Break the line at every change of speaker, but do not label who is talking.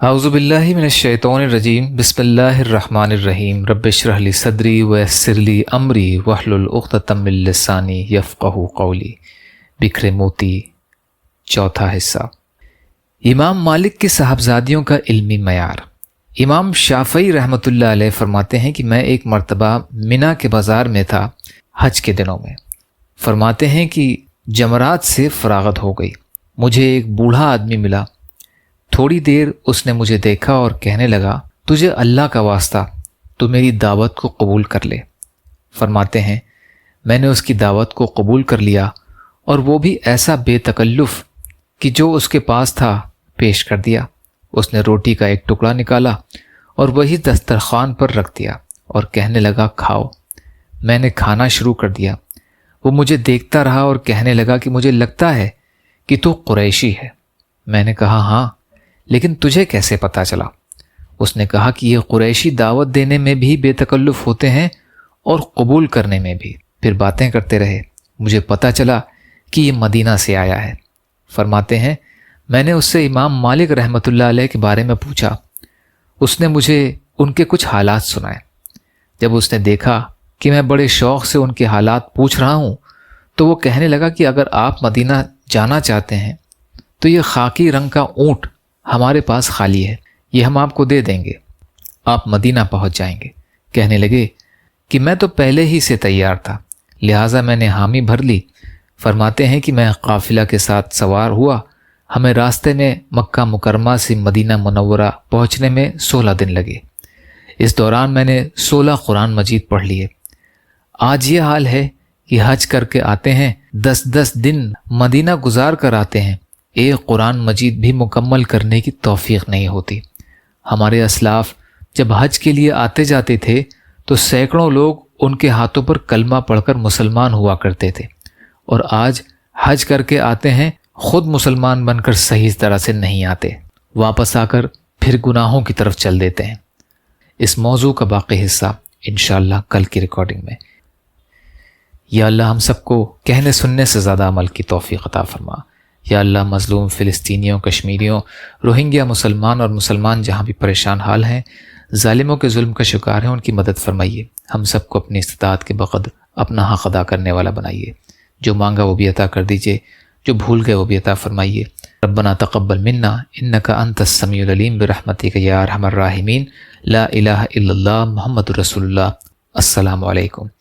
اعوذ باللہ من الشیطان الرجیم بسم اللہ الرحمن الرحیم رب اشرح لی صدری ویسر لی امری واحلل عقدۃ من لسانی یفقہوا قولی۔ بکھرے موتی، چوتھا حصہ۔ امام مالک کے صاحبزادیوں کا علمی معیار۔ امام شافعی رحمۃ اللہ علیہ فرماتے ہیں کہ میں ایک مرتبہ منا کے بازار میں تھا حج کے دنوں میں۔ فرماتے ہیں کہ جمرات سے فراغت ہو گئی، مجھے ایک بوڑھا آدمی ملا۔ تھوڑی دیر اس نے مجھے دیکھا اور کہنے لگا، تجھے اللہ کا واسطہ تو میری دعوت کو قبول کر لے۔ فرماتے ہیں میں نے اس کی دعوت کو قبول کر لیا، اور وہ بھی ایسا بے تکلف کہ جو اس کے پاس تھا پیش کر دیا۔ اس نے روٹی کا ایک ٹکڑا نکالا اور وہی دسترخوان پر رکھ دیا اور کہنے لگا، کھاؤ۔ میں نے کھانا شروع کر دیا۔ وہ مجھے دیکھتا رہا اور کہنے لگا کہ مجھے لگتا ہے کہ تو قریشی ہے۔ میں نے کہا ہاں، لیکن تجھے کیسے پتہ چلا؟ اس نے کہا کہ یہ قریشی دعوت دینے میں بھی بے تکلف ہوتے ہیں اور قبول کرنے میں بھی۔ پھر باتیں کرتے رہے، مجھے پتہ چلا کہ یہ مدینہ سے آیا ہے۔ فرماتے ہیں میں نے اس سے امام مالک رحمۃ اللہ علیہ کے بارے میں پوچھا۔ اس نے مجھے ان کے کچھ حالات سنائے۔ جب اس نے دیکھا کہ میں بڑے شوق سے ان کے حالات پوچھ رہا ہوں تو وہ کہنے لگا کہ اگر آپ مدینہ جانا چاہتے ہیں تو یہ خاکی رنگ کا اونٹ ہمارے پاس خالی ہے، یہ ہم آپ کو دے دیں گے، آپ مدینہ پہنچ جائیں گے۔ کہنے لگے کہ میں تو پہلے ہی سے تیار تھا، لہٰذا میں نے حامی بھر لی۔ فرماتے ہیں کہ میں قافلہ کے ساتھ سوار ہوا۔ ہمیں راستے میں مکہ مکرمہ سے مدینہ منورہ پہنچنے میں 16 دن لگے۔ اس دوران میں نے 16 قرآن مجید پڑھ لیے۔ آج یہ حال ہے کہ حج کر کے آتے ہیں، 10 دن مدینہ گزار کر آتے ہیں، ایک قرآن مجید بھی مکمل کرنے کی توفیق نہیں ہوتی۔ ہمارے اسلاف جب حج کے لیے آتے جاتے تھے تو سینکڑوں لوگ ان کے ہاتھوں پر کلمہ پڑھ کر مسلمان ہوا کرتے تھے، اور آج حج کر کے آتے ہیں، خود مسلمان بن کر صحیح طرح سے نہیں آتے، واپس آ کر پھر گناہوں کی طرف چل دیتے ہیں۔ اس موضوع کا باقی حصہ انشاءاللہ کل کی ریکارڈنگ میں۔ یا اللہ ہم سب کو کہنے سننے سے زیادہ عمل کی توفیق عطا فرما۔ یا اللہ مظلوم فلسطینیوں، کشمیریوں، روہنگیا مسلمان اور مسلمان جہاں بھی پریشان حال ہیں، ظالموں کے ظلم کا شکار ہیں، ان کی مدد فرمائیے۔ ہم سب کو اپنی استطاعت کے بقدر اپنا حق ادا کرنے والا بنائیے۔ جو مانگا وہ بھی عطا کر دیجیے، جو بھول گئے وہ بھی عطا فرمائیے۔ ربنا تقبل منا انک انت السمیع العلیم برحمتک یا ارحم الراحمین۔ لا الہ الا اللہ محمد رسول اللہ۔ السلام علیکم۔